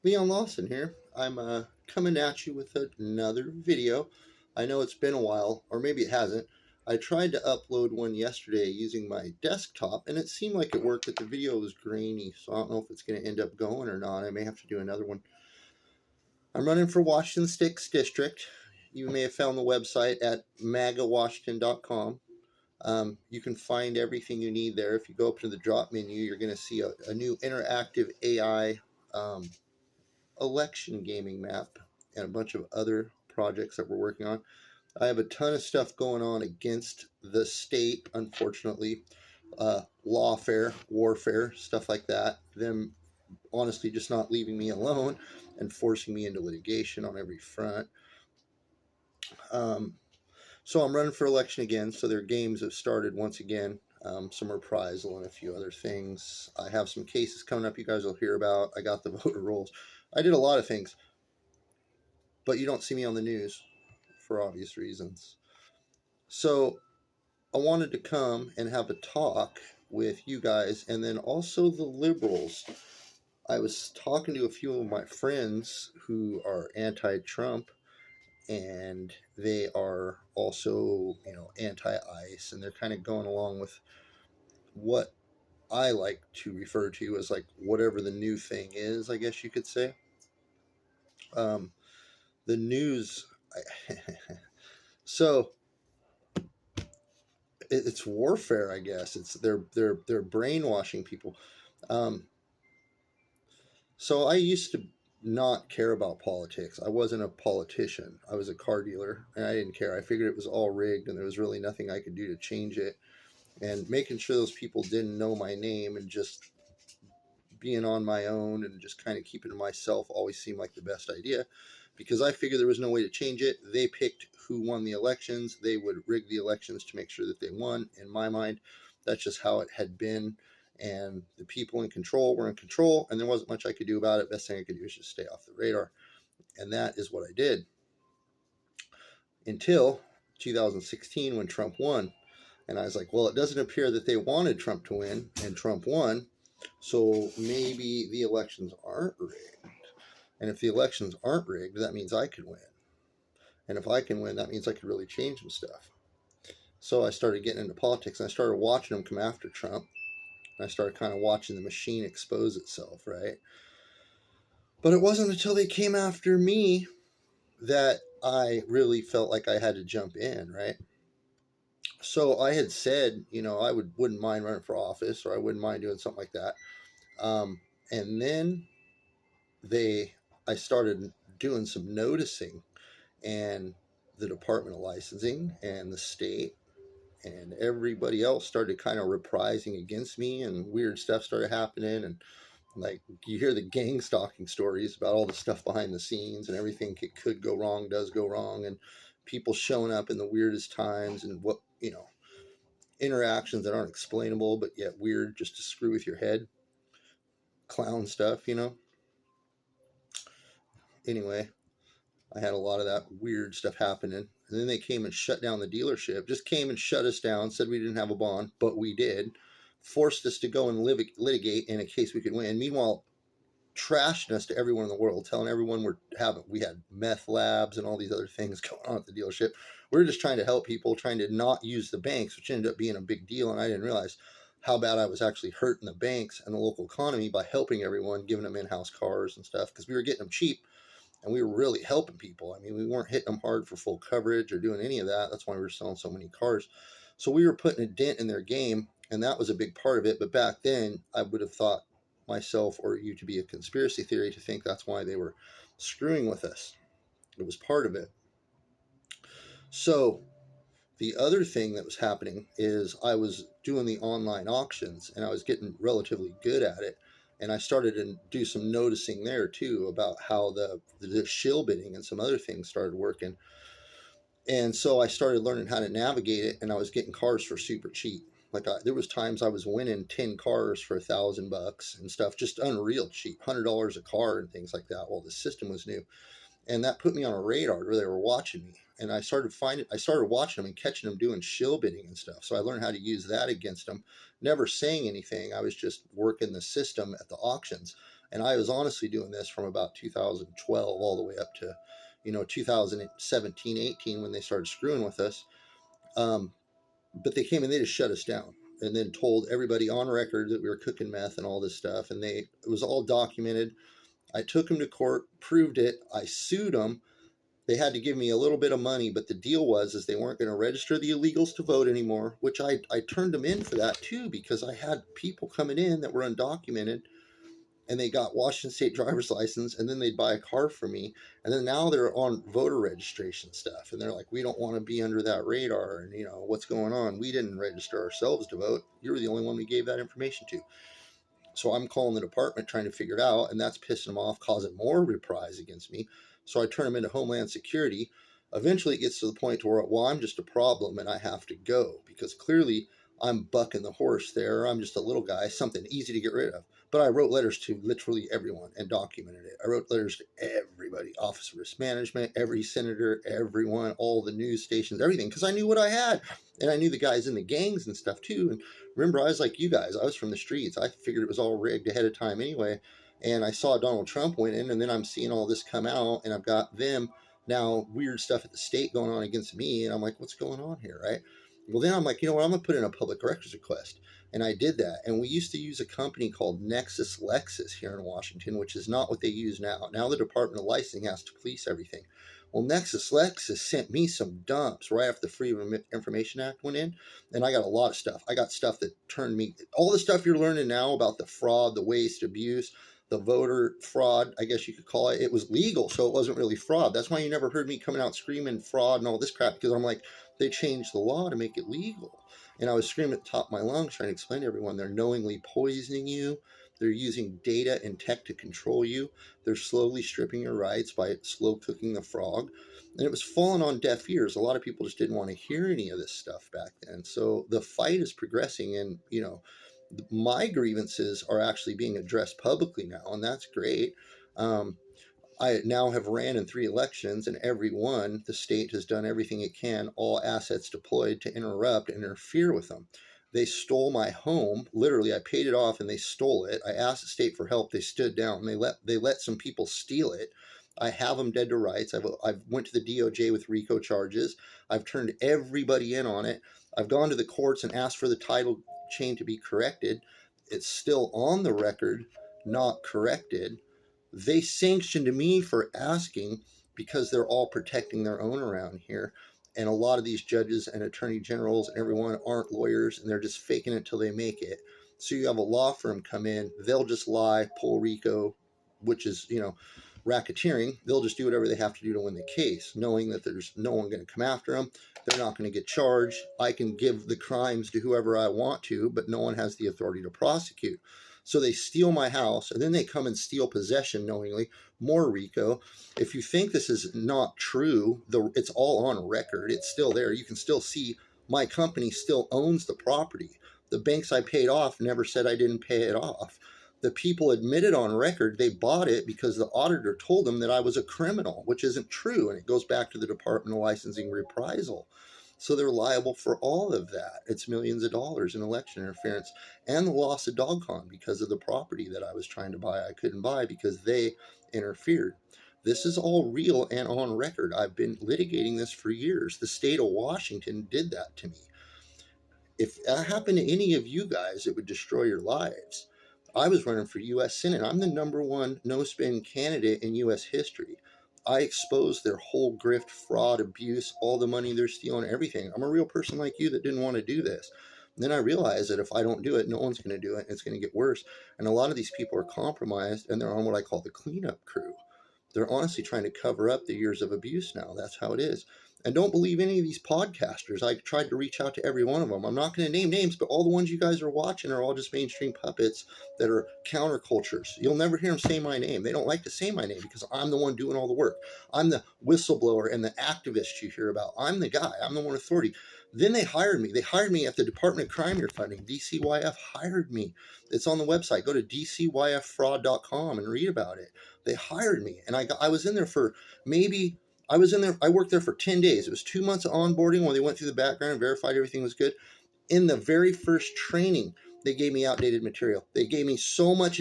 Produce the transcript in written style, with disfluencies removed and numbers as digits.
Leon Lawson here. I'm coming at you with another video. I know it's been a while, or maybe it hasn't. I tried to upload one yesterday using my desktop, and it seemed like it worked, but the video was grainy, so I don't know if it's going to end up going or not. I may have to do another one. I'm running for Washington Sixth District. You may have found the website at magawashington.com. You can find everything you need there. If you go up to the drop menu, you're going to see a new interactive AI election gaming map and a bunch of other projects that we're working on. I have a ton of stuff going on against the state, unfortunately. Lawfare, warfare, stuff like that. Them honestly just not leaving me alone and forcing me into litigation on every front. Um, so I'm running for election again. So their games have started once again. Some reprisal and a few other things. I have some cases coming up you guys will hear about. I got the voter rolls. I did a lot of things, but you don't see me on the news for obvious reasons. So I wanted to come and have a talk with you guys and then also the liberals. I was talking to a few of my friends who are anti-Trump, and they are also, anti-ICE, and they're kind of going along with what I like to refer to as like whatever the new thing is, I guess you could say. Um, the news. So it's warfare, I guess. It's they're brainwashing people. Um, so I used to not care about politics. I wasn't a politician. I was a car dealer, and I didn't care. I figured it was all rigged, and there was really nothing I could do to change it. And making sure those people didn't know my name and just being on my own and just kind of keeping to myself always seemed like the best idea, because I figured there was no way to change it. They picked who won the elections. They would rig the elections to make sure that they won. In my mind, that's just how it had been. And the people in control were in control, and there wasn't much I could do about it. Best thing I could do is just stay off the radar. And that is what I did until 2016 when Trump won. And I was like, well, it doesn't appear that they wanted Trump to win, and Trump won. So maybe the elections aren't rigged. And if the elections aren't rigged, that means I could win. And if I can win, that means I could really change some stuff. So I started getting into politics, and I started watching them come after Trump. And I started kind of watching the machine expose itself, right? But it wasn't until they came after me that I really felt like I had to jump in, right? So I had said, I wouldn't mind running for office, or I wouldn't mind doing something like that. And then they I started doing some noticing, and the Department of Licensing and the state and everybody else started kind of reprising against me, and weird stuff started happening. And like, you hear the gang stalking stories about all the stuff behind the scenes, and everything could go wrong does go wrong, and people showing up in the weirdest times, and what interactions that aren't explainable but yet weird just to screw with your head, clown stuff. Anyway, I had a lot of that weird stuff happening. And then they came and shut down the dealership, just came and shut us down, said we didn't have a bond, but we did, forced us to go and litigate in a case we could win. Meanwhile, trashing us to everyone in the world, telling everyone we had meth labs and all these other things going on at the dealership. We were just trying to help people, trying to not use the banks, which ended up being a big deal. And I didn't realize how bad I was actually hurting the banks and the local economy by helping everyone, giving them in-house cars and stuff, because we were getting them cheap. And we were really helping people. I mean, we weren't hitting them hard for full coverage or doing any of that. That's why we were selling so many cars. So we were putting a dent in their game, and that was a big part of it. But back then, I would have thought myself or you to be a conspiracy theory to think that's why they were screwing with us. It was part of it. So the other thing that was happening is I was doing the online auctions, and I was getting relatively good at it. And I started to do some noticing there too about how the shill bidding and some other things started working. And so I started learning how to navigate it, and I was getting cars for super cheap. Like, there was times I was winning 10 cars for $1,000 and stuff, just unreal cheap, $100 a car and things like that. Well, the system was new, and that put me on a radar where they were watching me. And I started watching them and catching them doing shill bidding and stuff. So I learned how to use that against them. Never saying anything. I was just working the system at the auctions. And I was honestly doing this from about 2012 all the way up to, 2017, 18 when they started screwing with us. But they came and they just shut us down and then told everybody on record that we were cooking meth and all this stuff. And it was all documented. I took them to court, proved it. I sued them. They had to give me a little bit of money, but the deal was they weren't going to register the illegals to vote anymore, which I turned them in for that too, because I had people coming in that were undocumented and they got Washington State driver's license, and then they'd buy a car from me, and then now they're on voter registration stuff, and they're like, we don't want to be under that radar, and what's going on? We didn't register ourselves to vote. You're the only one we gave that information to. So I'm calling the department trying to figure it out, and that's pissing them off, causing more reprisals against me. So I turn them into Homeland Security. Eventually it gets to the point where, well, I'm just a problem and I have to go, because clearly I'm bucking the horse there. I'm just a little guy, something easy to get rid of. But I wrote letters to literally everyone and documented it. I wrote letters to everybody, Office of Risk Management, every senator, everyone, all the news stations, everything, because I knew what I had. And I knew the guys in the gangs and stuff too. And remember, I was like you guys. I was from the streets. I figured it was all rigged ahead of time anyway. And I saw Donald Trump win in, and then I'm seeing all this come out, and I've got them now weird stuff at the state going on against me. And I'm like, what's going on here, right? Well, then I'm like, you know what? I'm going to put in a public records request. And I did that. And we used to use a company called Nexus Lexus here in Washington, which is not what they use now. Now the Department of Licensing has to police everything. Well, Nexus Lexus sent me some dumps right after the Freedom of Information Act went in. And I got a lot of stuff. I got stuff that turned me, all the stuff you're learning now about the fraud, the waste, abuse, the voter fraud, I guess you could call it. It was legal, so it wasn't really fraud. That's why you never heard me coming out screaming fraud and all this crap, because I'm like, they changed the law to make it legal. And I was screaming at the top of my lungs trying to explain to everyone, they're knowingly poisoning you. They're using data and tech to control you. They're slowly stripping your rights by slow cooking the frog. And it was falling on deaf ears. A lot of people just didn't want to hear any of this stuff back then. So the fight is progressing, and, my grievances are actually being addressed publicly now, and that's great. I now have ran in 3 elections, and every one, the state has done everything it can, all assets deployed to interrupt and interfere with them. They stole my home. Literally, I paid it off and they stole it. I asked the state for help. They stood down. They let some people steal it. I have them dead to rights. I've went to the DOJ with RICO charges. I've turned everybody in on it. I've gone to the courts and asked for the title chain to be corrected. It's still on the record, not corrected. They sanctioned me for asking, because they're all protecting their own around here. And a lot of these judges and attorney generals and everyone aren't lawyers, and they're just faking it till they make it. So you have a law firm come in, they'll just lie, pull RICO, which is, racketeering. They'll just do whatever they have to do to win the case, knowing that there's no one going to come after them. They're not going to get charged. I can give the crimes to whoever I want to, but no one has the authority to prosecute. So they steal my house, and then they come and steal possession knowingly, more RICO. If you think this is not true, it's all on record. It's still there. You can still see my company still owns the property. The banks I paid off never said I didn't pay it off. The people admitted on record they bought it because the auditor told them that I was a criminal, which isn't true. And it goes back to the Department of Licensing reprisal. So they're liable for all of that. It's millions of dollars in election interference and the loss of DogCon because of the property that I was trying to buy. I couldn't buy because they interfered. This is all real and on record. I've been litigating this for years. The state of Washington did that to me. If that happened to any of you guys, it would destroy your lives. I was running for U.S. Senate. I'm the #1 no-spin candidate in U.S. history. I exposed their whole grift, fraud, abuse, all the money they're stealing, everything. I'm a real person like you that didn't want to do this. And then I realized that if I don't do it, no one's going to do it. It's going to get worse. And a lot of these people are compromised, and they're on what I call the cleanup crew. They're honestly trying to cover up the years of abuse now. That's how it is. And don't believe any of these podcasters. I tried to reach out to every one of them. I'm not going to name names, but all the ones you guys are watching are all just mainstream puppets that are countercultures. You'll never hear them say my name. They don't like to say my name because I'm the one doing all the work. I'm the whistleblower and the activist you hear about. I'm the guy. I'm the one authority. Then they hired me. They hired me at the Department of Crime You're Funding. DCYF hired me. It's on the website. Go to dcyffraud.com and read about it. They hired me. And I was in there for I worked there for 10 days. It was 2 months of onboarding where they went through the background and verified everything was good. In the very first training, they gave me outdated material. They gave me so much